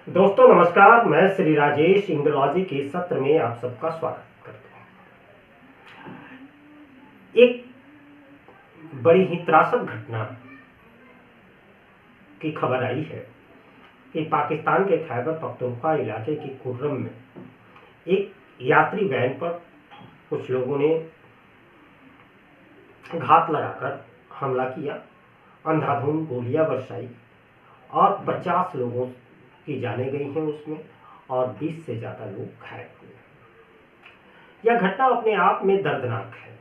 दोस्तों नमस्कार, मैं श्री राजेश इंद्रोलॉजी के सत्र में आप सबका स्वागत करता हूँ। एक बड़ी ही त्रासद घटना की खबर आई है कि पाकिस्तान के खैबर पख्तूनख्वा इलाके के कुर्रम में एक यात्री वैन पर कुछ लोगों ने घात लगाकर हमला किया, अंधाधुंध गोलियां बरसाई और 50 लोगों की जानें गई हैं उसमें और 20 से ज़्यादा लोग घायल हुए। यह घटना अपने आप में दर्दनाक है,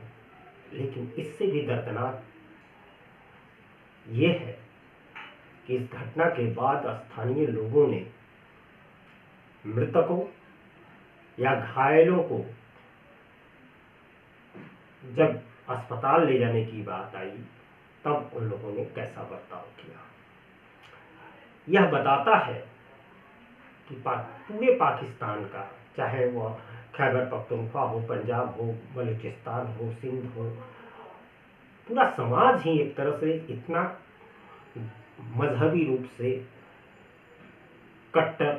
लेकिन इससे भी दर्दनाक ये है कि इस घटना के बाद स्थानीय लोगों ने मृतकों या घायलों को जब अस्पताल ले जाने की बात आई तब उन लोगों ने कैसा बर्ताव किया। यह बताता है कि पूरे पाकिस्तान का, चाहे वह खैबर पख्तूनख्वा हो, पंजाब हो, बलूचिस्तान हो, सिंध हो, पूरा समाज ही एक तरह से इतना मजहबी रूप से कट्टर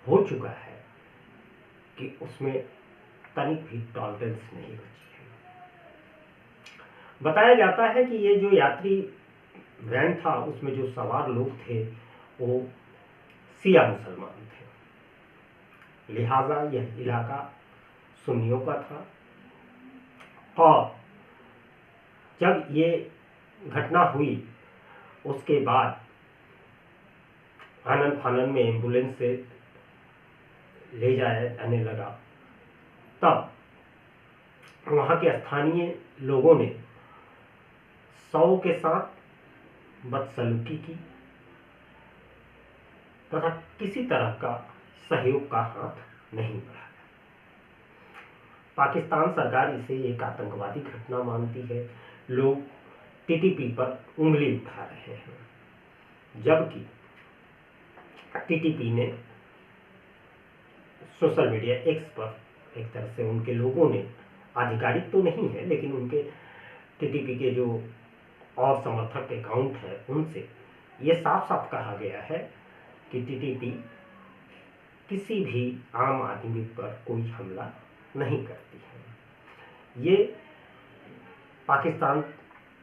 हो चुका है कि उसमें तनिक भी टॉलरेंस नहीं बची है। बताया जाता है कि ये जो यात्री वैन था उसमें जो सवार लोग थे वो शिया मुसलमान थे, लिहाजा यह इलाका सुन्नियों का था। और जब ये घटना हुई उसके बाद आनन फानन में एम्बुलेंस से ले जाया जाने लगा, तब वहाँ के स्थानीय लोगों ने 100 के साथ बदसलूकी की तथा किसी तरह का सहयोग का हाथ नहीं बढ़ाया। पाकिस्तान सरकार इसे एक आतंकवादी घटना मानती है। लोग टीटीपी पर उंगली उठा रहे हैं, जबकि टीटीपी ने सोशल मीडिया एक्स पर एक तरह से उनके लोगों ने, आधिकारिक तो नहीं है लेकिन उनके टीटीपी के जो और समर्थक अकाउंट है उनसे ये साफ साफ कहा गया है कि टीटीपी किसी भी आम आदमी पर कोई हमला नहीं करती है। ये पाकिस्तान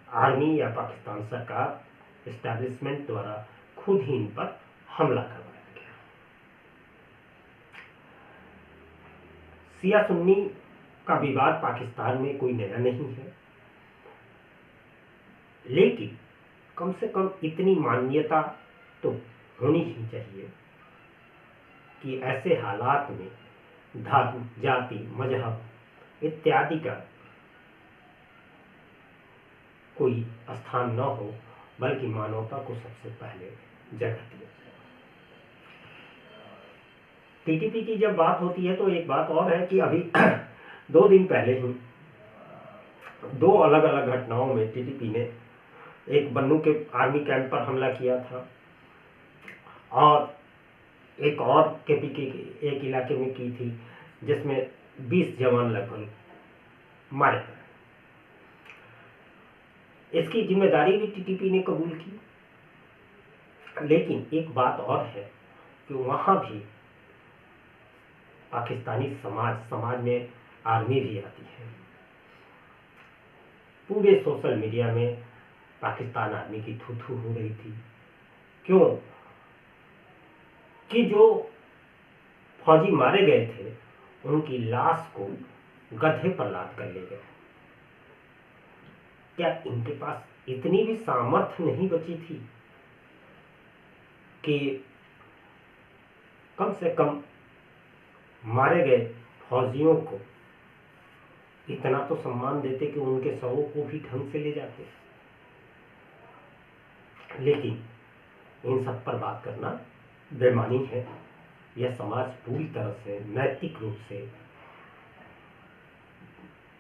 आर्मी या पाकिस्तान सरकार एस्टैब्लिशमेंट द्वारा खुद ही इन पर हमला करवाया गया। शिया सुन्नी का विवाद पाकिस्तान में कोई नया नहीं है, लेकिन कम से कम इतनी मान्यता तो होनी ही चाहिए कि ऐसे हालात में धर्म, जाति, मजहब इत्यादि का कोई स्थान न हो, बल्कि मानवता को सबसे पहले जगह दिया जाए। टीटीपी की जब बात होती है तो एक बात और है कि अभी 2 दिन पहले ही 2 अलग अलग घटनाओं में टीटीपी ने एक बन्नू के आर्मी कैंप पर हमला किया था और एक और केपी के एक इलाके में की थी जिसमें 20 जवान लगभग मारे गए। इसकी जिम्मेदारी भी टीटीपी ने कबूल की, लेकिन एक बात और है कि वहाँ भी पाकिस्तानी समाज में आर्मी भी आती है। पूरे सोशल मीडिया में पाकिस्तान आर्मी की थू-थू हो रही थी। क्यों कि जो फौजी मारे गए थे उनकी लाश को गधे पर लाद कर ले गए। क्या इनके पास इतनी भी सामर्थ्य नहीं बची थी कि कम से कम मारे गए फौजियों को इतना तो सम्मान देते कि उनके शवों को भी ढंग से ले जाते? लेकिन इन सब पर बात करना बेमानी है। यह समाज पूरी तरह से नैतिक रूप से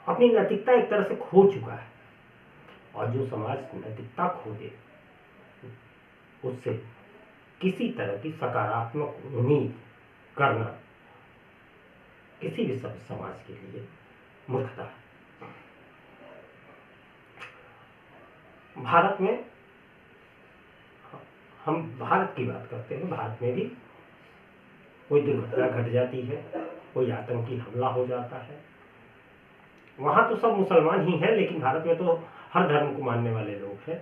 अपनी नैतिकता एक तरह से खो चुका है, और जो समाज नैतिकता खो दे उससे किसी तरह की सकारात्मक उम्मीद करना किसी भी सब समाज के लिए मूर्खता है। भारत में हम भारत की बात करते हैं, भारत में भी कोई दुर्घटना घट जाती है, कोई आतंकी हमला हो जाता है। वहाँ तो सब मुसलमान ही हैं, लेकिन भारत में तो हर धर्म को मानने वाले लोग हैं।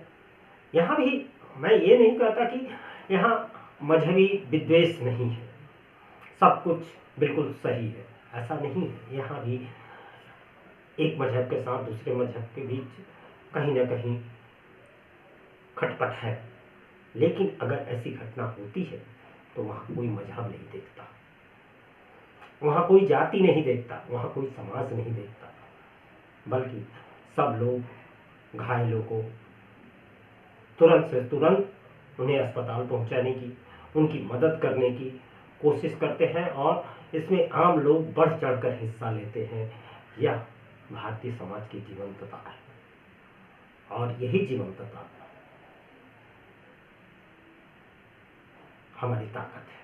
यहाँ भी मैं ये नहीं कहता कि यहाँ मजहबी विद्वेष नहीं है, सब कुछ बिल्कुल सही है, ऐसा नहीं है। यहाँ भी एक मजहब के साथ दूसरे मजहब के बीच कहीं ना कहीं खटपट है, लेकिन अगर ऐसी घटना होती है तो वहाँ कोई मजहब नहीं देखता, वहाँ कोई जाति नहीं देखता, वहाँ कोई समाज नहीं देखता, बल्कि सब लोग घायलों को तुरंत से तुरंत उन्हें अस्पताल पहुँचाने की, उनकी मदद करने की कोशिश करते हैं और इसमें आम लोग बढ़ चढ़कर हिस्सा लेते हैं। यह भारतीय समाज की जीवंतता है और यही जीवंतता हमारी ताकत है,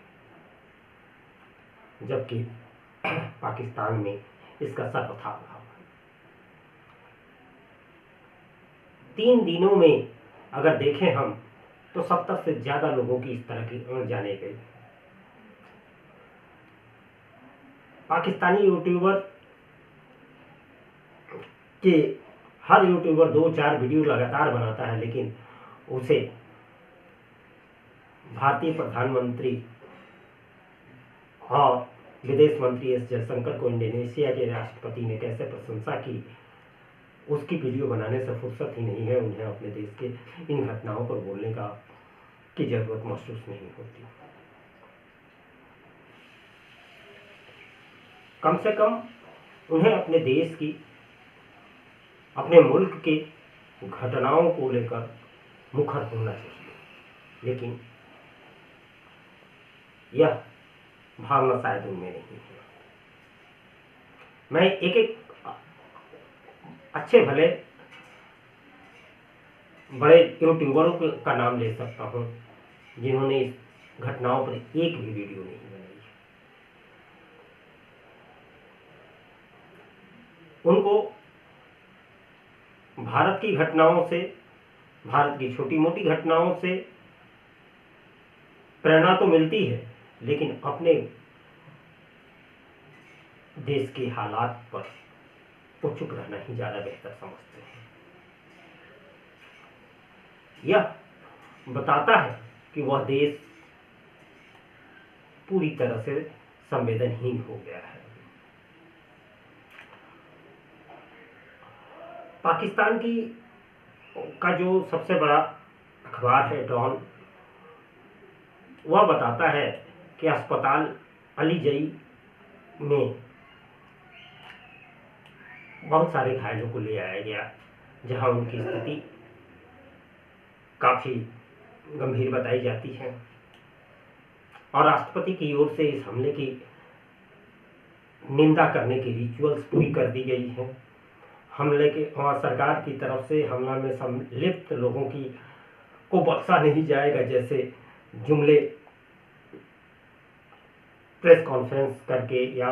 जबकि पाकिस्तान में इसका सर्वथा अभाव है। 3 दिनों में अगर देखें हम तो 70 से ज़्यादा लोगों की इस तरह की जाने गई। पाकिस्तानी यूट्यूबर के हर यूट्यूबर 2-4 वीडियो लगातार बनाता है, लेकिन उसे भारतीय प्रधानमंत्री और विदेश मंत्री एस जयशंकर को इंडोनेशिया के राष्ट्रपति ने कैसे प्रशंसा की, उसकी वीडियो बनाने से फुर्सत ही नहीं है। उन्हें अपने देश के इन घटनाओं पर बोलने की जरूरत महसूस नहीं होती। कम से कम उन्हें अपने देश की, अपने मुल्क के घटनाओं को लेकर मुखर होना चाहिए, लेकिन यह भावना शायद उनमें नहीं है। मैं एक अच्छे भले बड़े यूट्यूबरों का नाम ले सकता हूं जिन्होंने इस घटनाओं पर एक भी वीडियो नहीं बनाई है। उनको भारत की घटनाओं से, भारत की छोटी मोटी घटनाओं से प्रेरणा तो मिलती है, लेकिन अपने देश के हालात पर तो चुप रहना ही ज्यादा बेहतर समझते हैं। यह बताता है कि वह देश पूरी तरह से संवेदनहीन हो गया है। पाकिस्तान का जो सबसे बड़ा अखबार है डॉन, वह बताता है कि अस्पताल अलीजई में बहुत सारे घायलों को ले आया गया, जहां उनकी स्थिति काफी गंभीर बताई जाती है और राष्ट्रपति की ओर से इस हमले की निंदा करने की रिचुअल्स पूरी कर दी गई है। हमले के और सरकार की तरफ से हमला में संलिप्त लोगों को बख्शा नहीं जाएगा जैसे जुमले प्रेस कॉन्फ्रेंस करके या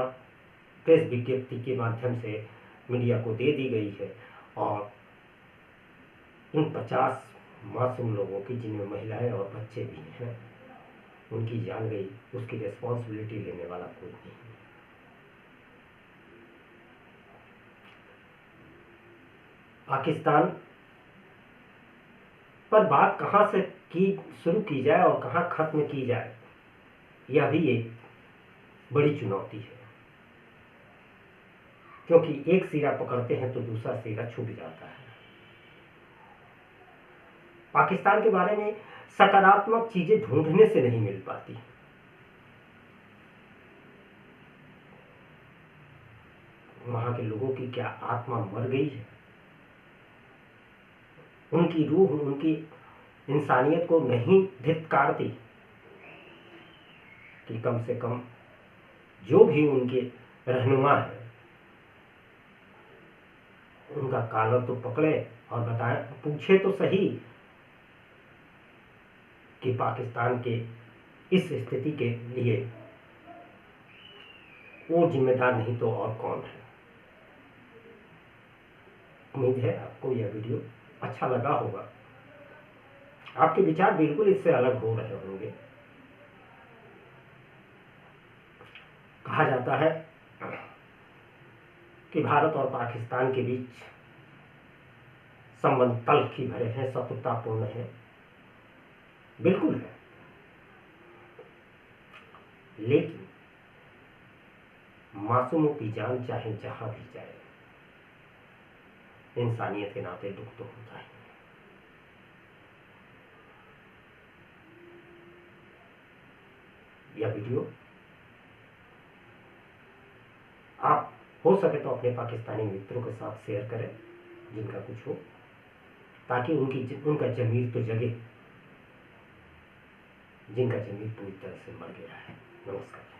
प्रेस विज्ञप्ति के माध्यम से मीडिया को दे दी गई है। और इन 50 मासूम लोगों की, जिनमें महिलाएं और बच्चे भी हैं, उनकी जान गई, उसकी रिस्पॉन्सिबिलिटी लेने वाला कोई नहीं। पाकिस्तान पर बात कहां से शुरू की जाए और कहां खत्म की जाए, यह भी एक बड़ी चुनौती है, क्योंकि एक सिरा पकड़ते हैं तो दूसरा सिरा छूट जाता है। पाकिस्तान के बारे में सकारात्मक चीजें ढूंढने से नहीं मिल पाती। वहां के लोगों की क्या आत्मा मर गई है? उनकी रूह, उनकी इंसानियत को नहीं धिक्कारती कि कम से कम जो भी उनके रहनुमा है उनका कॉलर तो पकड़े और बताएं, पूछे तो सही कि पाकिस्तान के इस स्थिति के लिए वो जिम्मेदार नहीं तो और कौन है। उम्मीद है आपको यह वीडियो अच्छा लगा होगा। आपके विचार बिल्कुल इससे अलग हो रहे होंगे। कहा जाता है कि भारत और पाकिस्तान के बीच संबंध तल्खी भरे हैं, शत्रुतापूर्ण है। बिल्कुल है, लेकिन मासूमों की जान चाहे जहां भी जाए, इंसानियत के नाते दुख तो होता ही है। यह वीडियो आप हो सके तो अपने पाकिस्तानी मित्रों के साथ शेयर करें जिनका कुछ हो, ताकि उनका जमीर तो जगे, जिनका जमीर पूरी तरह से मर गया है। नमस्कार।